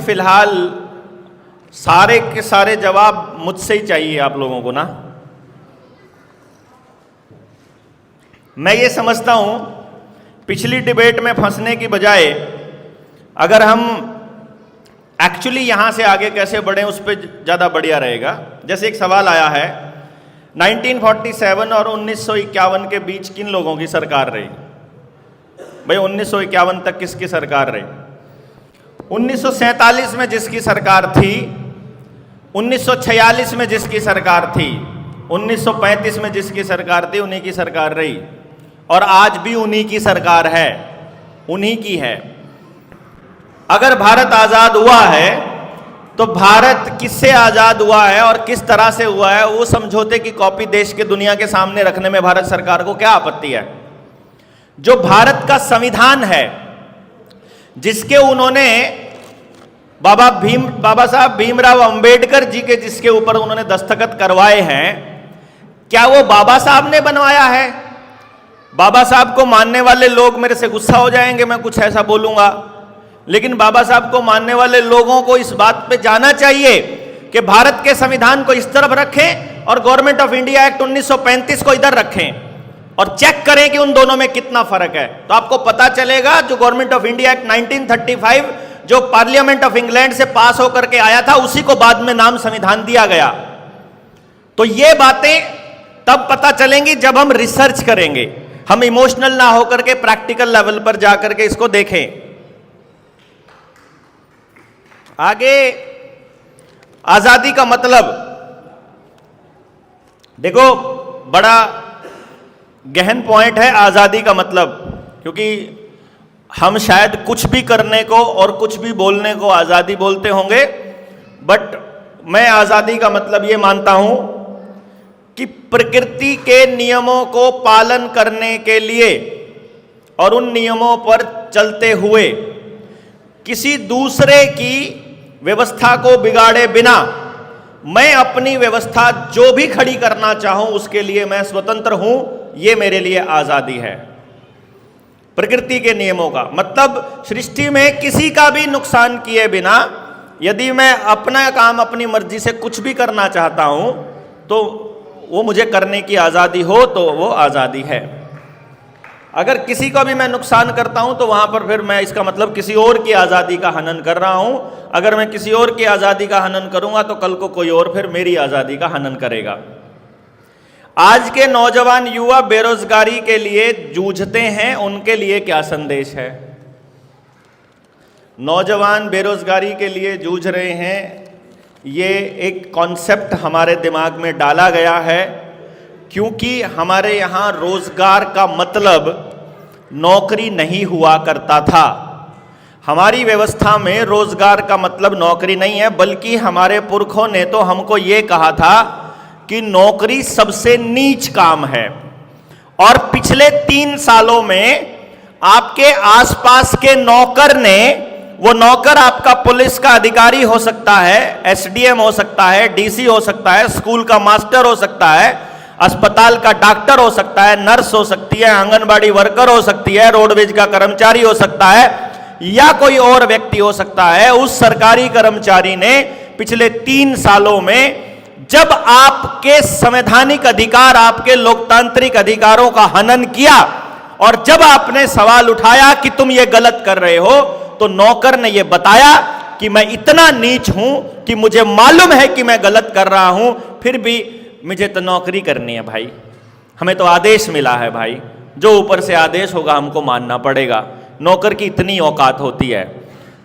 फिलहाल सारे के सारे जवाब मुझसे ही चाहिए आप लोगों को ना। मैं ये समझता हूं पिछली डिबेट में फंसने की बजाय अगर हम एक्चुअली यहां से आगे कैसे बढ़ें उस पर ज़्यादा बढ़िया रहेगा। जैसे एक सवाल आया है 1947 और 1951 के बीच किन लोगों की सरकार रही? भाई 1951 तक किसकी सरकार रही? 1947 में जिसकी सरकार थी, 1946 में जिसकी सरकार थी, 1935 में जिसकी सरकार थी, उन्हीं की सरकार रही और आज भी उन्हीं की सरकार है, उन्हीं की है। अगर भारत आज़ाद हुआ है तो भारत किससे आज़ाद हुआ है और किस तरह से हुआ है वो समझौते की कॉपी देश के दुनिया के सामने रखने में भारत सरकार को क्या आपत्ति है? जो भारत का संविधान है जिसके उन्होंने बाबा साहब भीमराव अंबेडकर जी के जिसके ऊपर उन्होंने दस्तखत करवाए हैं, क्या वो बाबा साहब ने बनवाया है? बाबा साहब को मानने वाले लोग मेरे से गुस्सा हो जाएंगे मैं कुछ ऐसा बोलूंगा, लेकिन बाबा साहब को मानने वाले लोगों को इस बात पे जाना चाहिए कि भारत के संविधान को इस तरफ रखें और गवर्नमेंट ऑफ इंडिया एक्ट 1935 को इधर रखें और चेक करें कि उन दोनों में कितना फर्क है। तो आपको पता चलेगा जो गवर्नमेंट ऑफ इंडिया एक्ट 1935 जो पार्लियामेंट ऑफ इंग्लैंड से पास होकर के आया था उसी को बाद में नाम संविधान दिया गया। तो ये बातें तब पता चलेंगी जब हम रिसर्च करेंगे, हम इमोशनल ना होकर के प्रैक्टिकल लेवल पर जाकर के इसको देखें। आगे आजादी का मतलब देखो, बड़ा गहन पॉइंट है आजादी का मतलब, क्योंकि हम शायद कुछ भी करने को और कुछ भी बोलने को आजादी बोलते होंगे, बट मैं आजादी का मतलब ये मानता हूं कि प्रकृति के नियमों को पालन करने के लिए और उन नियमों पर चलते हुए किसी दूसरे की व्यवस्था को बिगाड़े बिना मैं अपनी व्यवस्था जो भी खड़ी करना चाहूं उसके लिए मैं स्वतंत्र हूं, ये मेरे लिए आजादी है। प्रकृति के नियमों का मतलब सृष्टि में किसी का भी नुकसान किए बिना यदि मैं अपना काम अपनी मर्जी से कुछ भी करना चाहता हूं तो वो मुझे करने की आजादी हो तो वो आजादी है। अगर किसी को भी मैं नुकसान करता हूं तो वहां पर फिर मैं इसका मतलब किसी और की आजादी का हनन कर रहा हूं। अगर मैं किसी और की आजादी का हनन करूंगा तो कल को कोई और फिर मेरी आजादी का हनन करेगा। आज के नौजवान युवा बेरोजगारी के लिए जूझते हैं, उनके लिए क्या संदेश है? नौजवान बेरोजगारी के लिए जूझ रहे हैं, ये एक कॉन्सेप्ट हमारे दिमाग में डाला गया है क्योंकि हमारे यहाँ रोजगार का मतलब नौकरी नहीं हुआ करता था। हमारी व्यवस्था में रोजगार का मतलब नौकरी नहीं है, बल्कि हमारे पुरखों ने तो हमको ये कहा था कि नौकरी सबसे नीच काम है। और पिछले 3 सालों में आपके आसपास के नौकर ने, वो नौकर आपका पुलिस का अधिकारी हो सकता है, एसडीएम हो सकता है, डीसी हो सकता है, स्कूल का मास्टर हो सकता है, अस्पताल का डॉक्टर हो सकता है, नर्स हो सकती है, आंगनबाड़ी वर्कर हो सकती है, रोडवेज का कर्मचारी हो सकता है या कोई और व्यक्ति हो सकता है। उस सरकारी कर्मचारी ने पिछले 3 सालों में जब आपके संवैधानिक अधिकार, आपके लोकतांत्रिक अधिकारों का हनन किया और जब आपने सवाल उठाया कि तुम ये गलत कर रहे हो, तो नौकर ने ये बताया कि मैं इतना नीच हूं कि मुझे मालूम है कि मैं गलत कर रहा हूं, फिर भी मुझे तो नौकरी करनी है भाई, हमें तो आदेश मिला है भाई, जो ऊपर से आदेश होगा हमको मानना पड़ेगा। नौकर की इतनी औकात होती है।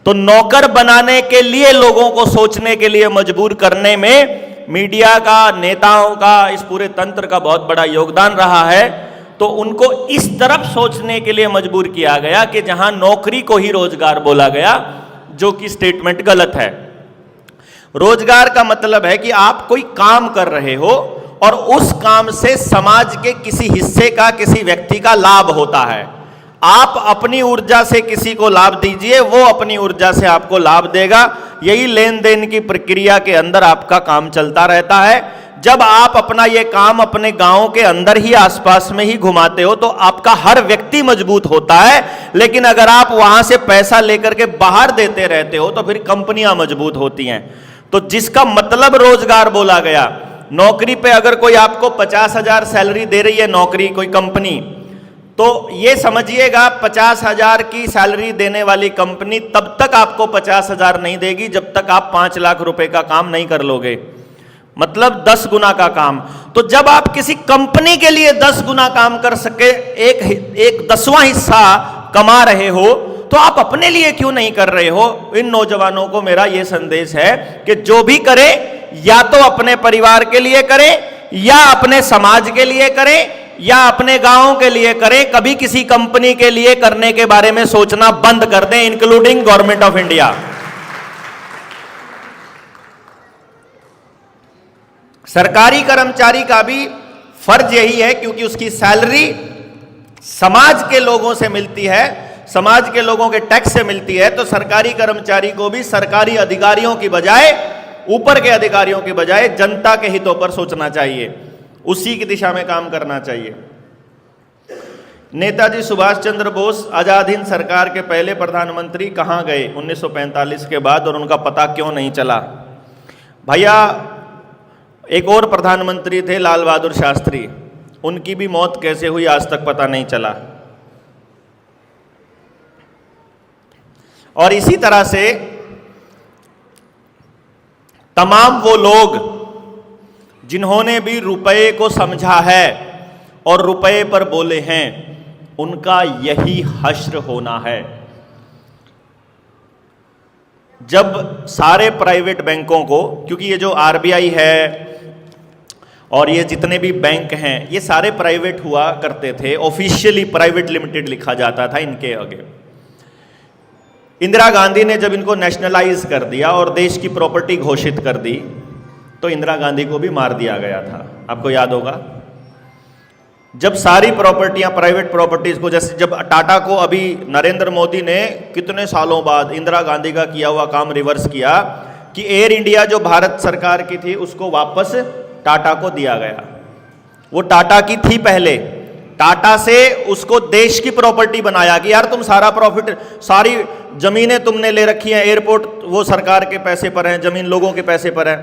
तो नौकर बनाने के लिए, लोगों को सोचने के लिए मजबूर करने में मीडिया का, नेताओं का, इस पूरे तंत्र का बहुत बड़ा योगदान रहा है। तो उनको इस तरफ सोचने के लिए मजबूर किया गया कि जहां नौकरी को ही रोजगार बोला गया, जो कि स्टेटमेंट गलत है। रोजगार का मतलब है कि आप कोई काम कर रहे हो और उस काम से समाज के किसी हिस्से का, किसी व्यक्ति का लाभ होता है। आप अपनी ऊर्जा से किसी को लाभ दीजिए, वो अपनी ऊर्जा से आपको लाभ देगा। यही लेन देन की प्रक्रिया के अंदर आपका काम चलता रहता है। जब आप अपना ये काम अपने गांव के अंदर ही आसपास में ही घुमाते हो तो आपका हर व्यक्ति मजबूत होता है, लेकिन अगर आप वहां से पैसा लेकर के बाहर देते रहते हो तो फिर कंपनियां मजबूत होती हैं। तो जिसका मतलब रोजगार बोला गया, नौकरी पे अगर कोई आपको 50,000 सैलरी दे रही है नौकरी कोई कंपनी, तो ये समझिएगा 50,000 की सैलरी देने वाली कंपनी तब तक आपको 50,000 नहीं देगी जब तक आप 5 लाख रुपए का काम नहीं कर लोगे, मतलब 10 गुना का काम। तो जब आप किसी कंपनी के लिए 10 गुना काम कर सके, एक 10वां हिस्सा कमा रहे हो, तो आप अपने लिए क्यों नहीं कर रहे हो? इन नौजवानों को मेरा यह संदेश है कि जो भी करे या तो अपने परिवार के लिए करे, या अपने समाज के लिए करे, या अपने गांव के लिए करें। कभी किसी कंपनी के लिए करने के बारे में सोचना बंद कर दें, इंक्लूडिंग गवर्नमेंट ऑफ इंडिया। सरकारी कर्मचारी का भी फर्ज यही है, क्योंकि उसकी सैलरी समाज के लोगों से मिलती है, समाज के लोगों के टैक्स से मिलती है। तो सरकारी कर्मचारी को भी सरकारी अधिकारियों की बजाय, ऊपर के अधिकारियों की बजाय जनता के हितों पर सोचना चाहिए, उसी की दिशा में काम करना चाहिए। नेताजी सुभाष चंद्र बोस आजाद हिंद सरकार के पहले प्रधानमंत्री कहां गए 1945 के बाद, और उनका पता क्यों नहीं चला? भैया, एक और प्रधानमंत्री थे लाल बहादुर शास्त्री, उनकी भी मौत कैसे हुई आज तक पता नहीं चला। और इसी तरह से तमाम वो लोग जिन्होंने भी रुपए को समझा है और रुपए पर बोले हैं, उनका यही हश्र होना है। जब सारे प्राइवेट बैंकों को, क्योंकि ये जो आरबीआई है और ये जितने भी बैंक हैं ये सारे प्राइवेट हुआ करते थे, ऑफिशियली प्राइवेट लिमिटेड लिखा जाता था इनके आगे। इंदिरा गांधी ने जब इनको नेशनलाइज कर दिया और देश की प्रॉपर्टी घोषित कर दी, तो इंदिरा गांधी को भी मार दिया गया था, आपको याद होगा। जब सारी प्रॉपर्टियां, प्राइवेट प्रॉपर्टीज को, जैसे जब टाटा को अभी नरेंद्र मोदी ने कितने सालों बाद इंदिरा गांधी का किया हुआ काम रिवर्स किया कि एयर इंडिया जो भारत सरकार की थी उसको वापस टाटा को दिया गया। वो टाटा की थी पहले, टाटा से उसको देश की प्रॉपर्टी बनाया कि यार तुम सारा प्रॉफिट, सारी जमीनें तुमने ले रखी हैं, एयरपोर्ट वो सरकार के पैसे पर है, जमीन लोगों के पैसे पर है,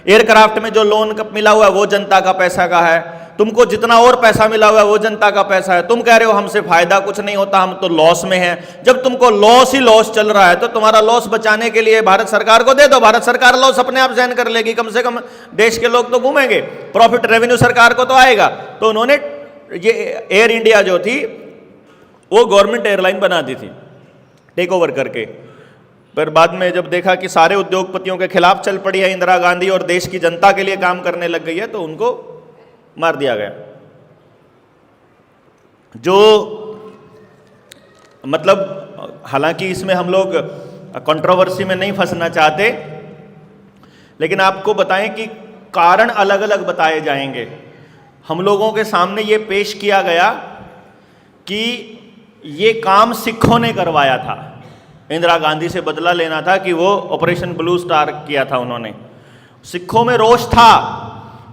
एयरक्राफ्ट में जो लोन मिला हुआ है वो जनता का पैसा का है, तुमको जितना और पैसा मिला हुआ है वो जनता का पैसा है। तुम कह रहे हो हमसे फायदा कुछ नहीं होता, हम तो लॉस में हैं। जब तुमको लॉस ही लॉस चल रहा है तो तुम्हारा लॉस बचाने के लिए भारत सरकार को दे दो, भारत सरकार लॉस अपने आप सहन कर लेगी, कम से कम देश के लोग तो घूमेंगे, प्रॉफिट रेवेन्यू सरकार को तो आएगा। तो उन्होंने ये एयर इंडिया जो थी वो गवर्नमेंट एयरलाइन बना दी थी टेक ओवर करके। पर बाद में जब देखा कि सारे उद्योगपतियों के खिलाफ चल पड़ी है इंदिरा गांधी और देश की जनता के लिए काम करने लग गई है, तो उनको मार दिया गया। जो मतलब, हालांकि इसमें हम लोग कंट्रोवर्सी में नहीं फंसना चाहते, लेकिन आपको बताएं कि कारण अलग अलग बताए जाएंगे। हम लोगों के सामने ये पेश किया गया कि ये काम सिखों ने करवाया था, इंदिरा गांधी से बदला लेना था कि वो ऑपरेशन ब्लू स्टार किया था उन्होंने। सिखों में रोष था,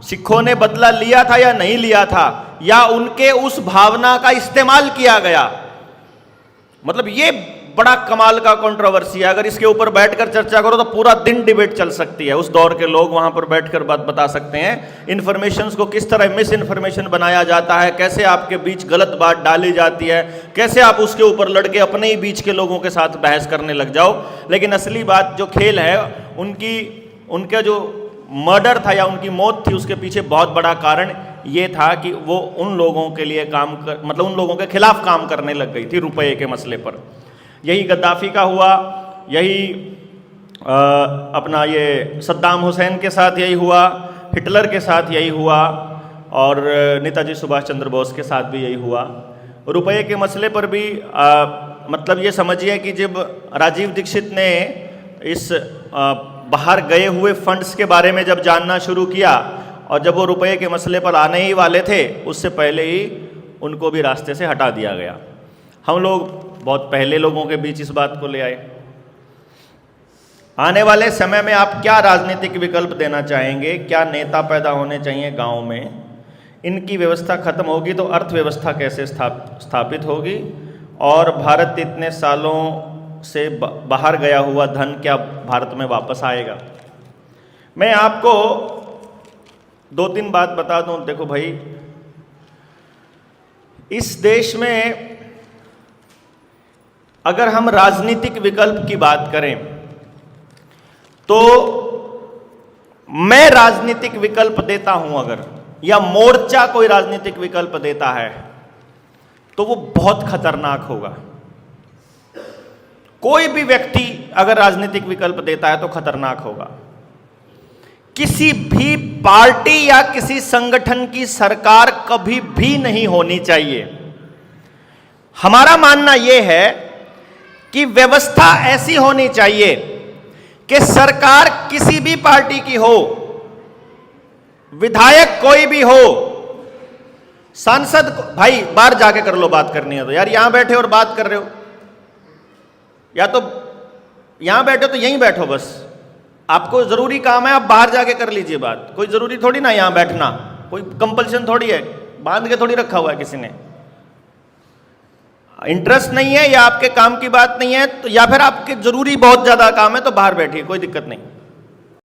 सिखों ने बदला लिया था या नहीं लिया था, या उनके उस भावना का इस्तेमाल किया गया। मतलब ये बड़ा कमाल का कंट्रोवर्सी है। अगर इसके ऊपर बैठकर चर्चा करो तो पूरा दिन डिबेट चल सकती है। उस दौर के लोग वहां पर बैठकर बात बता सकते हैं इन्फॉर्मेशंस को किस तरह मिस इन्फॉर्मेशन बनाया जाता है, कैसे आपके बीच गलत बात डाली जाती है, कैसे आप उसके ऊपर लड़के अपने ही बीच के लोगों के साथ बहस करने लग जाओ। लेकिन असली बात जो खेल है, उनका जो मर्डर था या उनकी मौत थी, उसके पीछे बहुत बड़ा कारण ये था कि वो उन लोगों के लिए मतलब उन लोगों के खिलाफ काम करने लग गई थी रुपये के मसले पर। यही गद्दाफी का हुआ, यही अपना ये सद्दाम हुसैन के साथ यही हुआ, हिटलर के साथ यही हुआ, और नेताजी सुभाष चंद्र बोस के साथ भी यही हुआ। रुपये के मसले पर भी मतलब ये समझिए कि जब राजीव दीक्षित ने इस बाहर गए हुए फंड्स के बारे में जब जानना शुरू किया, और जब वो रुपये के मसले पर आने ही वाले थे, उससे पहले ही उनको भी रास्ते से हटा दिया गया। हम लोग बहुत पहले लोगों के बीच इस बात को ले आए। आने वाले समय में आप क्या राजनीतिक विकल्प देना चाहेंगे? क्या नेता पैदा होने चाहिए गांव में? इनकी व्यवस्था खत्म होगी तो अर्थव्यवस्था कैसे स्थापित होगी? और भारत इतने सालों से बाहर गया हुआ धन क्या भारत में वापस आएगा? मैं आपको 2-3 बात बता दूं। देखो भाई, इस देश में अगर हम राजनीतिक विकल्प की बात करें तो मैं राजनीतिक विकल्प देता हूं अगर, या मोर्चा कोई राजनीतिक विकल्प देता है तो वो बहुत खतरनाक होगा। कोई भी व्यक्ति अगर राजनीतिक विकल्प देता है तो खतरनाक होगा। किसी भी पार्टी या किसी संगठन की सरकार कभी भी नहीं होनी चाहिए। हमारा मानना यह है कि व्यवस्था ऐसी होनी चाहिए कि सरकार किसी भी पार्टी की हो, विधायक कोई भी हो, सांसद भाई बाहर जाके कर लो, बात करनी है तो यार यहां बैठे और बात कर रहे हो, या तो यहां बैठे तो यहीं बैठो बस। आपको जरूरी काम है आप बाहर जाके कर लीजिए बात, कोई जरूरी थोड़ी ना यहां बैठना, कोई कंपल्शन थोड़ी है, बांध के थोड़ी रखा हुआ है किसी ने। इंटरेस्ट नहीं है या आपके काम की बात नहीं है तो, या फिर आपके जरूरी बहुत ज्यादा काम है तो बाहर बैठिए, कोई दिक्कत नहीं।